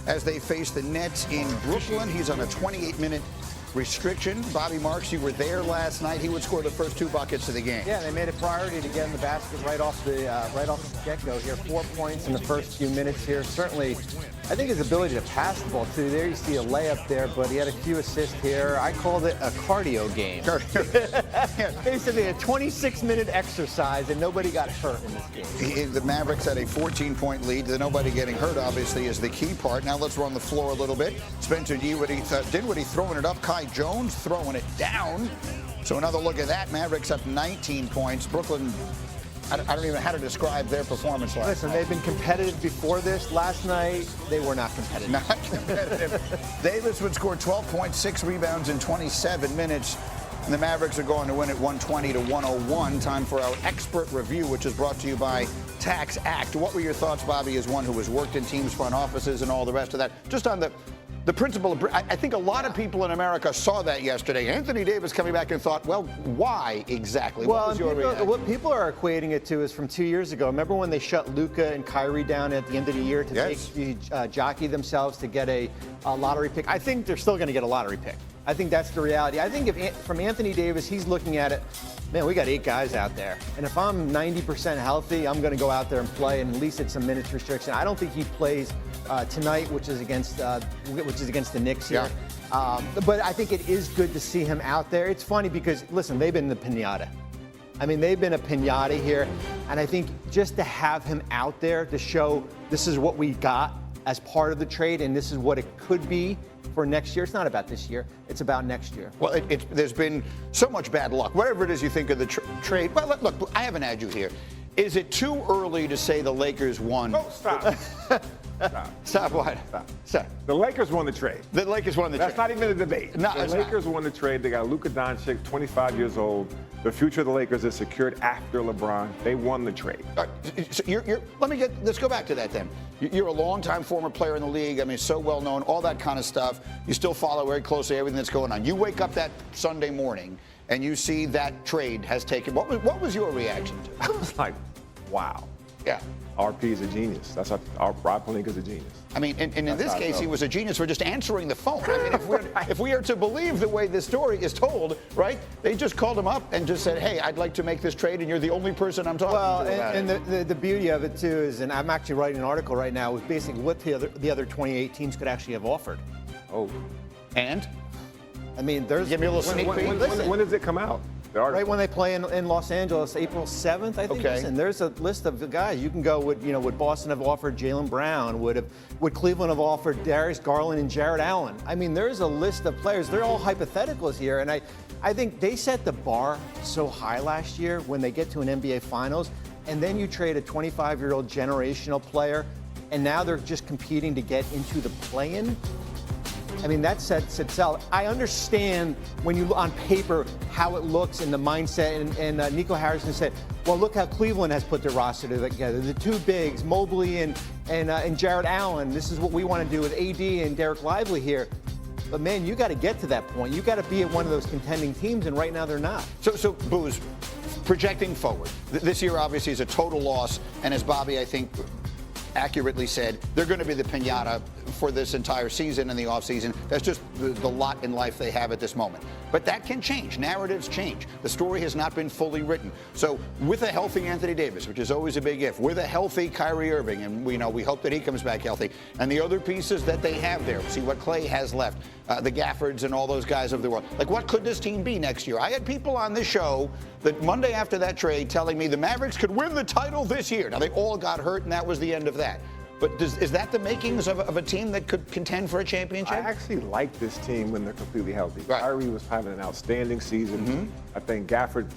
as they face the Nets in Brooklyn. He's on a 28-minute restriction. Bobby Marks, you were there last night. He would score the first 2 buckets of the game. Yeah, they made it priority to get in the basket right off the get-go here. 4 points in the first few minutes here. Certainly, I think his ability to pass the ball, too. There you see a layup there, but he had a few assists here. I called it a cardio game. Basically, a 26-minute exercise, and nobody got hurt in this game. The Mavericks had a 14-point lead. The nobody getting hurt, obviously, is the key part. Now let's run the floor a little bit. Spencer Dinwiddie throwing it up. Kai Jones throwing it down. So another look at that. Mavericks up 19 points. Brooklyn, I don't even know how to describe their performance last night. Listen, they've been competitive before this. Last night, they were not competitive. Not competitive. Davis would score 12 points, 6 rebounds in 27 minutes. And the Mavericks are going to win it 120-101. Time for our expert review, which is brought to you by Tax Act. What were your thoughts, Bobby, as one who has worked in teams' front offices and all the rest of that? Just on the principle of, I think a lot of people in America saw that yesterday. Anthony Davis coming back and thought, well, why exactly? Well, what was your reaction? what people are equating it to is from 2 years ago. Remember when they shut Luka and Kyrie down at the end of the year to jockey themselves to get a lottery pick? I think they're still going to get a lottery pick. I think that's the reality. I think from Anthony Davis, he's looking at it, man, we got 8 guys out there. And if I'm 90% healthy, I'm going to go out there and play, and at least it's a minutes restriction. I don't think he plays tonight, which is against the Knicks here. Yeah. But I think it is good to see him out there. It's funny because, listen, they've been the piñata. I mean, they've been a piñata here. And I think just to have him out there to show this is what we got as part of the trade and this is what it could be for next year. It's not about this year. It's about next year. Well, there's been so much bad luck. Whatever it is you think of the trade. Well, look, I haven't had you here. Is it too early to say the Lakers won? Oh, stop. Stop what? Stop. The Lakers won the trade. The Lakers won the trade. That's not even a debate. The Lakers won the trade. They got Luka Doncic, 25 years old. The future of the Lakers is secured after LeBron. They won the trade. All right, so let's go back to that then. You're a longtime former player in the league. I mean, so well known, all that kind of stuff. You still follow very closely everything that's going on. You wake up that Sunday morning and you see that trade has taken. What was your reaction to it? I was like, wow. Yeah. RP is a genius. That's our Rob Pelinka's a genius. I mean, and in this case, he was a genius for just answering the phone. I mean, if we are to believe the way this story is told, right? They just called him up and just said, "Hey, I'd like to make this trade, and you're the only person I'm talking to about it." Well, and the beauty of it too is, and I'm actually writing an article right now with basically what the other 28 teams could actually have offered. Oh, and I mean, there's give me a little sneak peek. When does it come out? Right when they play in Los Angeles, April 7th, I think. Okay. Listen, there's a list of the guys. You can go with, would Boston have offered Jaylen Brown? Would Cleveland have offered Darius Garland and Jared Allen? I mean, there's a list of players. They're all hypotheticals here. And I think they set the bar so high last year when they get to an NBA Finals. And then you trade a 25-year-old generational player, and now they're just competing to get into the play-in. I mean, that sets itself. I understand when you on paper how it looks and the mindset. And Nico Harrison said, "Well, look how Cleveland has put their roster together. The 2 bigs, Mobley and Jared Allen. This is what we want to do with AD and Derek Lively here." But man, you got to get to that point. You got to be at one of those contending teams, and right now they're not. So Booze, projecting forward, this year obviously is a total loss, and as Bobby, I think, accurately said, they're going to be the piñata for this entire season and the offseason. That's just the lot in life they have at this moment. But that can change. Narratives change. The story has not been fully written. So with a healthy Anthony Davis, which is always a big if, with a healthy Kyrie Irving, and we hope that he comes back healthy, and the other pieces that they have there, see what Clay has left, the Gaffords and all those guys of the world. Like, what could this team be next year? I had people on this show that Monday after that trade telling me the Mavericks could win the title this year. Now, they all got hurt, and that was the end of that. But is that the makings of a team that could contend for a championship? I actually like this team when they're completely healthy. Right. Kyrie was having an outstanding season. Mm-hmm. I think Gafford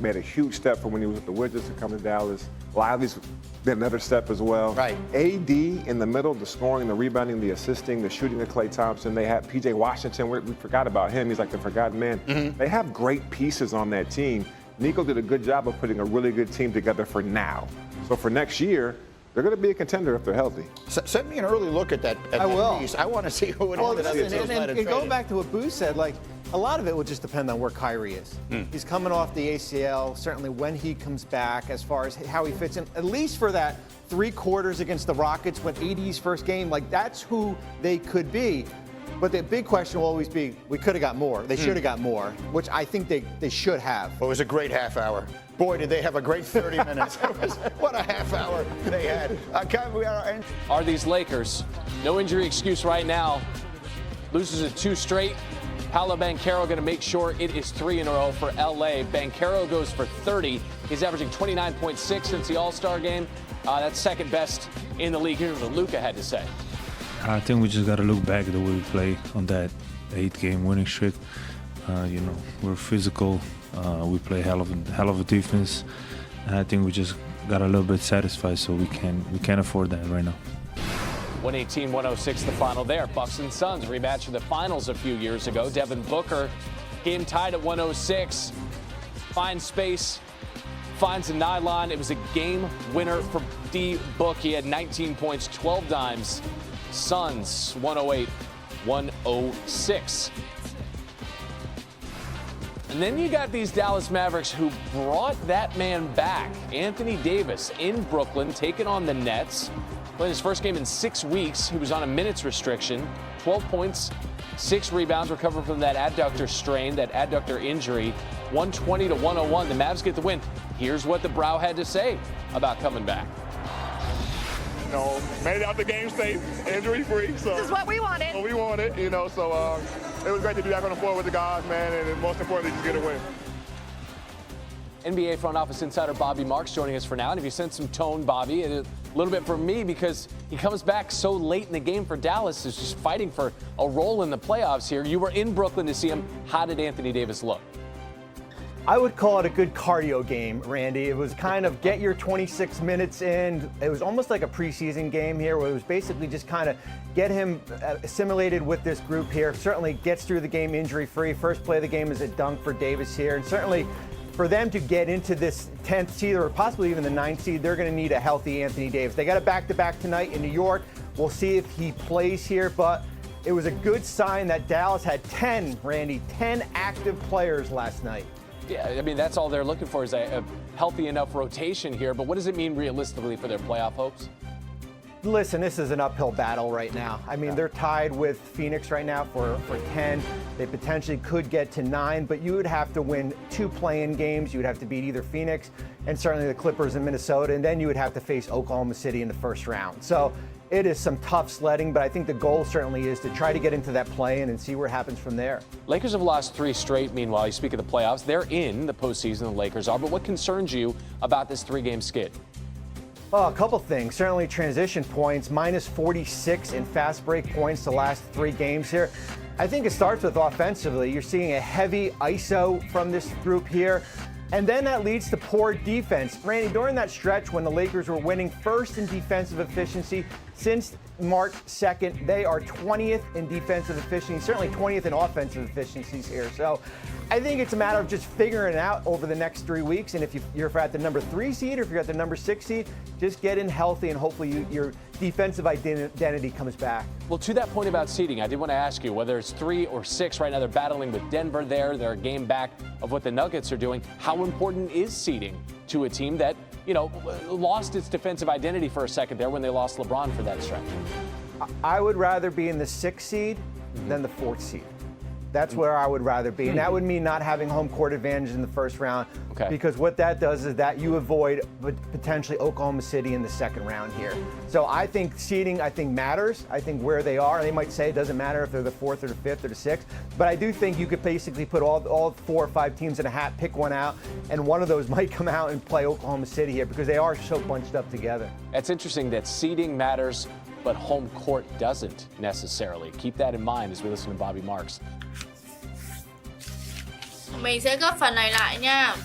made a huge step from when he was with the Wizards to come to Dallas. Lively's did another step as well. Right. AD in the middle, the scoring, the rebounding, the assisting, the shooting of Klay Thompson. They had P.J. Washington. We forgot about him. He's like the forgotten man. Mm-hmm. They have great pieces on that team. Nico did a good job of putting a really good team together for now. So for next year, they're going to be a contender if they're healthy. Send me an early look at that piece. I want to see who it is. And going back to what Boo said, like, a lot of it will just depend on where Kyrie is. He's coming off the ACL, certainly when he comes back, as far as how he fits in, at least for that 3 quarters against the Rockets when AD's first game. Like, that's who they could be. But the big question will always be, we could have got more. They should have got more, which I think they should have. It was a great half hour. Boy, did they have a great 30 minutes. What a half hour they had. Are these Lakers? No injury excuse right now. Loses it 2 straight. Paolo Banchero going to make sure it is 3 in a row for LA. Banchero goes for 30. He's averaging 29.6 since the All-Star game. That's second best in the league. Here's what Luka had to say. I think we just got to look back at the way we play on that 8-game winning streak. We're physical. We play hell of a defense. And I think we just got a little bit satisfied, so we can't afford that right now. 118-106 the final there. Bucks and Suns rematch in the finals a few years ago. Devin Booker, game tied at 106. Finds space, finds a nylon. It was a game winner for D-Book. He had 19 points, 12 dimes. Suns 108-106. And then you got these Dallas Mavericks who brought that man back. Anthony Davis in Brooklyn, taking on the Nets. Played his first game in 6 weeks. He was on a minutes restriction. 12 points, 6 rebounds, recovered from that adductor strain, that adductor injury. 120-101. The Mavs get the win. Here's what the Brow had to say about coming back. Made it out the game safe, injury-free. So this is what we wanted. What we wanted, so it was great to be back on the floor with the guys, man, and most importantly, just get a win. NBA front office insider Bobby Marks joining us for now. And if you sense some tone, Bobby, a little bit for me because he comes back so late in the game for Dallas, is just fighting for a role in the playoffs here. You were in Brooklyn to see him. How did Anthony Davis look? I would call it a good cardio game, Randy. It was kind of get your 26 minutes in. It was almost like a preseason game here where it was basically just kind of get him assimilated with this group here. Certainly gets through the game injury-free. First play of the game is a dunk for Davis here. And certainly for them to get into this 10th seed or possibly even the 9th seed, they're going to need a healthy Anthony Davis. They got a back-to-back tonight in New York. We'll see if he plays here, but it was a good sign that Dallas had 10 active players last night. Yeah, I mean, that's all they're looking for is a healthy enough rotation here. But what does it mean realistically for their playoff hopes? Listen, this is an uphill battle right now. I mean, they're tied with Phoenix right now for 10. They potentially could get to 9, but you would have to win 2 play-in games. You would have to beat either Phoenix and certainly the Clippers in Minnesota, and then you would have to face Oklahoma City in the first round. So it is some tough sledding, but I think the goal certainly is to try to get into that play-in and see where it happens from there. Lakers have lost 3 straight. Meanwhile, you speak of the playoffs. They're in the postseason, the Lakers are. But what concerns you about this 3-game skid? Oh, a couple things. Certainly transition points, minus 46 in fast break points the last 3 games here. I think it starts with offensively. You're seeing a heavy ISO from this group here. And then that leads to poor defense. Randy, during that stretch when the Lakers were winning first in defensive efficiency since March 2nd, they are 20th in defensive efficiency, certainly 20th in offensive efficiencies here. So I think it's a matter of just figuring it out over the next 3 weeks. And if you're at the number 3 seed or if you're at the number 6 seed, just get in healthy and hopefully your defensive identity comes back. Well, to that point about seeding, I did want to ask you whether it's 3 or 6 right now. They're battling with Denver there. They're a game back of what the Nuggets are doing. How important is seeding to a team that, lost its defensive identity for a second there when they lost LeBron for that stretch? I would rather be in the 6th seed than the 4th seed. That's where I would rather be. And that would mean not having home court advantage in the first round. Okay. Because what that does is that you avoid potentially Oklahoma City in the second round here. So I think seeding, matters. I think where they are, they might say it doesn't matter if they're the 4th or the 5th or the 6th. But I do think you could basically put all 4 or 5 teams in a hat, pick one out, and one of those might come out and play Oklahoma City here because they are so bunched up together. It's interesting that seeding matters, but home court doesn't necessarily. Keep that in mind as we listen to Bobby Marks. Mình sẽ góp phần này lại nha.